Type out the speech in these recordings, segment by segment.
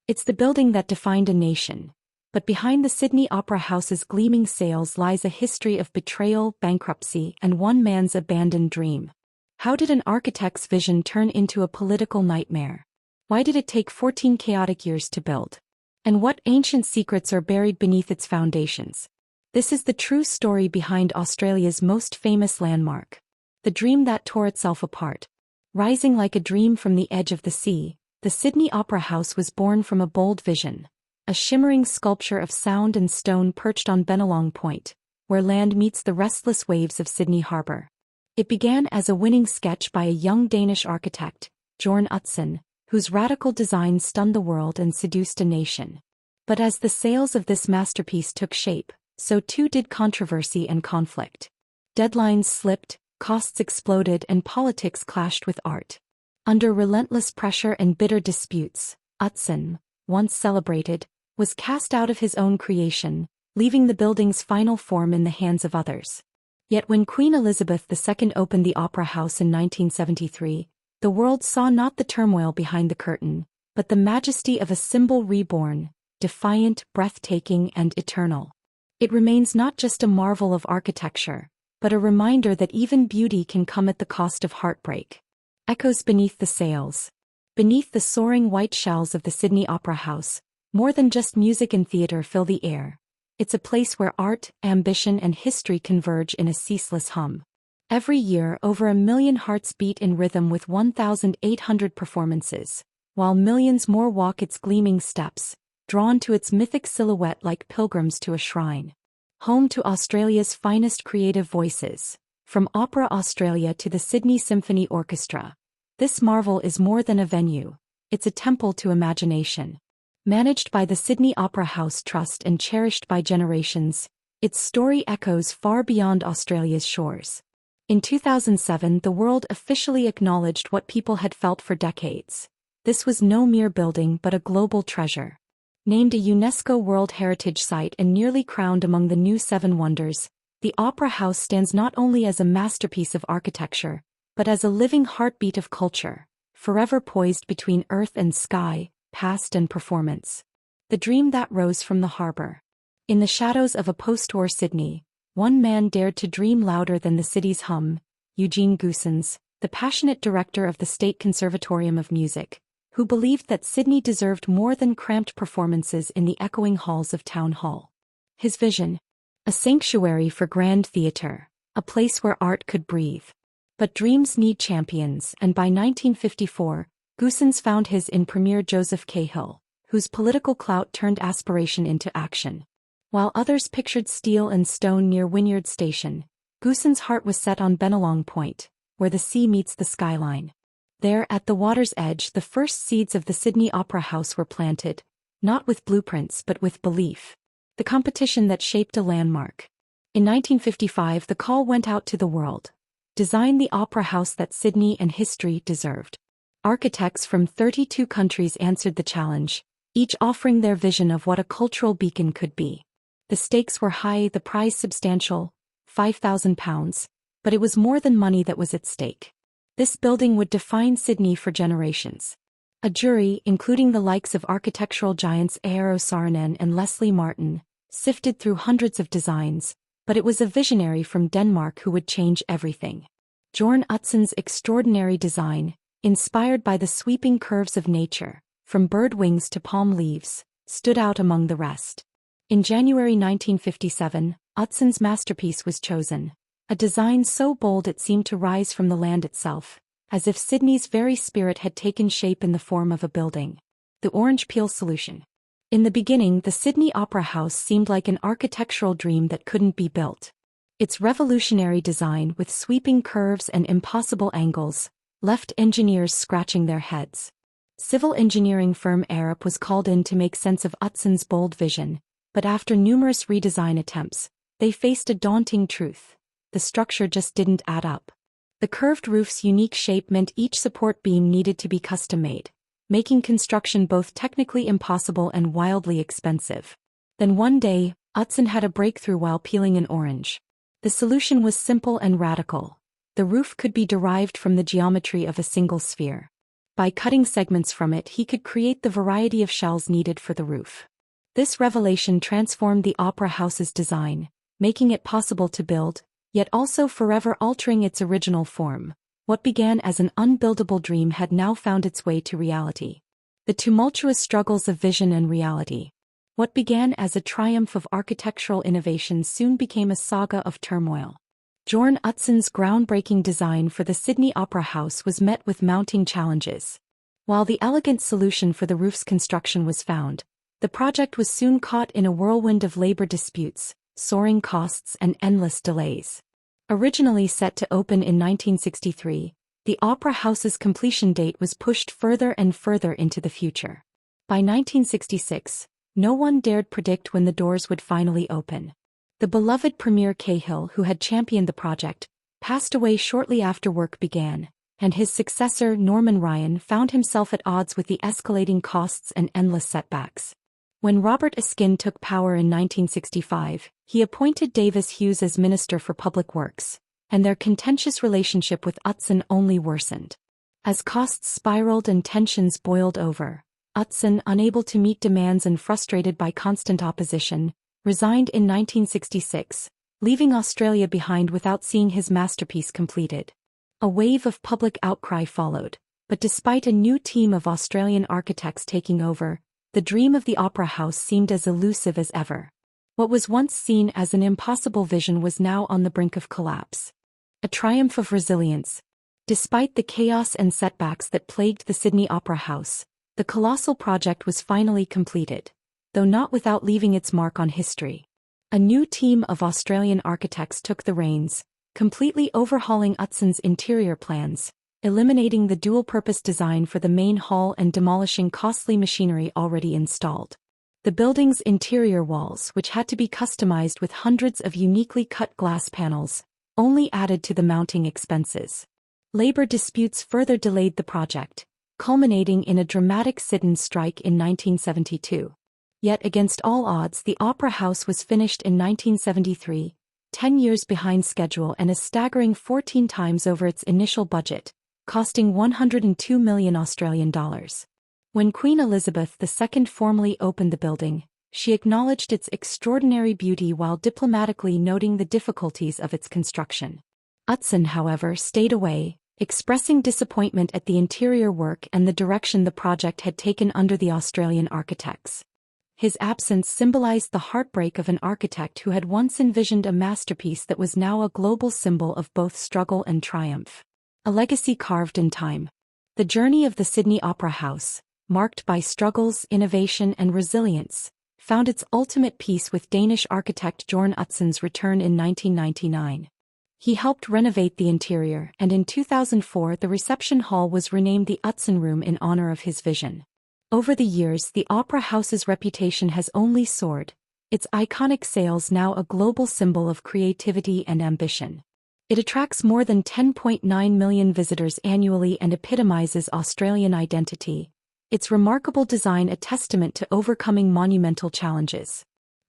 It's the building that defined a nation. But behind the Sydney Opera House's gleaming sails lies a history of betrayal, bankruptcy, and one man's abandoned dream. How did an architect's vision turn into a political nightmare? Why did it take 14 chaotic years to build? And what ancient secrets are buried beneath its foundations? This is the true story behind Australia's most famous landmark. The dream that tore itself apart. Rising like a dream from the edge of the sea, the Sydney Opera House was born from a bold vision. A shimmering sculpture of sound and stone perched on Bennelong Point, where land meets the restless waves of Sydney Harbour. It began as a winning sketch by a young Danish architect, Jørn Utzon, whose radical design stunned the world and seduced a nation. But as the sails of this masterpiece took shape, so too did controversy and conflict. Deadlines slipped, costs exploded, and politics clashed with art. Under relentless pressure and bitter disputes, Utzon, once celebrated, was cast out of his own creation, leaving the building's final form in the hands of others. Yet when Queen Elizabeth II opened the Opera House in 1973, the world saw not the turmoil behind the curtain, but the majesty of a symbol reborn, defiant, breathtaking, and eternal. It remains not just a marvel of architecture, but a reminder that even beauty can come at the cost of heartbreak. Echoes beneath the sails. Beneath the soaring white shells of the Sydney Opera House, more than just music and theatre fill the air. It's a place where art, ambition, and history converge in a ceaseless hum. Every year, over 1 million hearts beat in rhythm with 1,800 performances, while millions more walk its gleaming steps, drawn to its mythic silhouette like pilgrims to a shrine. Home to Australia's finest creative voices, from Opera Australia to the Sydney Symphony Orchestra, this marvel is more than a venue, it's a temple to imagination. Managed by the Sydney Opera House Trust and cherished by generations, its story echoes far beyond Australia's shores. In 2007, the world officially acknowledged what people had felt for decades. This was no mere building but a global treasure. Named a UNESCO World Heritage Site and nearly crowned among the new Seven Wonders, the Opera House stands not only as a masterpiece of architecture, but as a living heartbeat of culture, forever poised between earth and sky, past and performance. The dream that rose from the harbour. In the shadows of a post-war Sydney, one man dared to dream louder than the city's hum, Eugene Goossens, the passionate director of the State Conservatorium of Music, who believed that Sydney deserved more than cramped performances in the echoing halls of Town Hall. His vision? A sanctuary for grand theatre, a place where art could breathe. But dreams need champions, and by 1954, Goossens found his in Premier Joseph Cahill, whose political clout turned aspiration into action. While others pictured steel and stone near Wynyard Station, Goossens' heart was set on Bennelong Point, where the sea meets the skyline. There, at the water's edge, the first seeds of the Sydney Opera House were planted, not with blueprints but with belief. The competition that shaped a landmark. In 1955, the call went out to the world. Design the opera house that Sydney and history deserved. Architects from 32 countries answered the challenge, each offering their vision of what a cultural beacon could be. The stakes were high, the prize substantial, £5,000, but it was more than money that was at stake. This building would define Sydney for generations. A jury, including the likes of architectural giants Eero Saarinen and Leslie Martin, sifted through hundreds of designs, but it was a visionary from Denmark who would change everything. Jørn Utzon's extraordinary design, inspired by the sweeping curves of nature, from bird wings to palm leaves, stood out among the rest. In January 1957, Utzon's masterpiece was chosen, a design so bold it seemed to rise from the land itself, as if Sydney's very spirit had taken shape in the form of a building. The orange peel solution. In the beginning, the Sydney Opera House seemed like an architectural dream that couldn't be built. Its revolutionary design, with sweeping curves and impossible angles, left engineers scratching their heads. Civil engineering firm Arup was called in to make sense of Utzon's bold vision, but after numerous redesign attempts, they faced a daunting truth. The structure just didn't add up. The curved roof's unique shape meant each support beam needed to be custom-made, making construction both technically impossible and wildly expensive. Then one day, Utzon had a breakthrough while peeling an orange. The solution was simple and radical. The roof could be derived from the geometry of a single sphere. By cutting segments from it, he could create the variety of shells needed for the roof. This revelation transformed the opera house's design, making it possible to build, yet also forever altering its original form. What began as an unbuildable dream had now found its way to reality. The tumultuous struggles of vision and reality. What began as a triumph of architectural innovation soon became a saga of turmoil. Jørn Utzon's groundbreaking design for the Sydney Opera House was met with mounting challenges. While the elegant solution for the roof's construction was found, the project was soon caught in a whirlwind of labor disputes, soaring costs, and endless delays. Originally set to open in 1963, the Opera House's completion date was pushed further and further into the future. By 1966, no one dared predict when the doors would finally open. The beloved Premier Cahill, who had championed the project, passed away shortly after work began, and his successor Norman Ryan found himself at odds with the escalating costs and endless setbacks. When Robert Erskine took power in 1965, he appointed Davis Hughes as Minister for Public Works, and their contentious relationship with Utzon only worsened. As costs spiraled and tensions boiled over, Utzon, unable to meet demands and frustrated by constant opposition, resigned in 1966, leaving Australia behind without seeing his masterpiece completed. A wave of public outcry followed, but despite a new team of Australian architects taking over, the dream of the Opera House seemed as elusive as ever. What was once seen as an impossible vision was now on the brink of collapse. A triumph of resilience. Despite the chaos and setbacks that plagued the Sydney Opera House, the colossal project was finally completed, though not without leaving its mark on history. A new team of Australian architects took the reins, completely overhauling Utzon's interior plans, eliminating the dual-purpose design for the main hall and demolishing costly machinery already installed. The building's interior walls, which had to be customized with hundreds of uniquely cut glass panels, only added to the mounting expenses. Labor disputes further delayed the project, culminating in a dramatic sit-in strike in 1972. Yet against all odds, the Opera House was finished in 1973, 10 years behind schedule and a staggering 14 times over its initial budget, costing $102 million Australian dollars. When Queen Elizabeth II formally opened the building, she acknowledged its extraordinary beauty while diplomatically noting the difficulties of its construction. Utzon, however, stayed away, expressing disappointment at the interior work and the direction the project had taken under the Australian architects. His absence symbolized the heartbreak of an architect who had once envisioned a masterpiece that was now a global symbol of both struggle and triumph. A legacy carved in time. The journey of the Sydney Opera House, marked by struggles, innovation, and resilience, found its ultimate peace with Danish architect Jørn Utzon's return in 1999. He helped renovate the interior, and in 2004 the reception hall was renamed the Utzon Room in honor of his vision. Over the years, the Opera House's reputation has only soared, its iconic sails now a global symbol of creativity and ambition. It attracts more than 10.9 million visitors annually and epitomizes Australian identity, its remarkable design a testament to overcoming monumental challenges.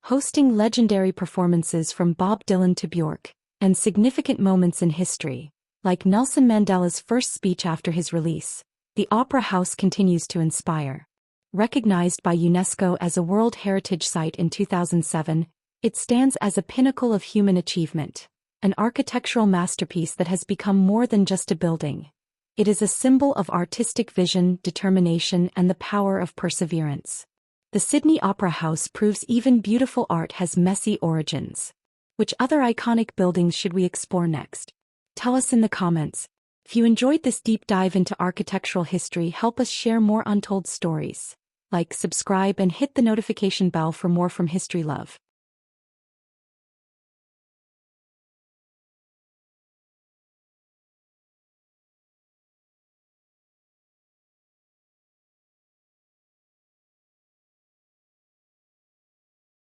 Hosting legendary performances from Bob Dylan to Bjork, and significant moments in history, like Nelson Mandela's first speech after his release, the Opera House continues to inspire. Recognized by UNESCO as a World Heritage Site in 2007, it stands as a pinnacle of human achievement, an architectural masterpiece that has become more than just a building. It is a symbol of artistic vision, determination, and the power of perseverance. The Sydney Opera House proves even beautiful art has messy origins. Which other iconic buildings should we explore next? Tell us in the comments. If you enjoyed this deep dive into architectural history, help us share more untold stories. Like, subscribe, and hit the notification bell for more from History Love.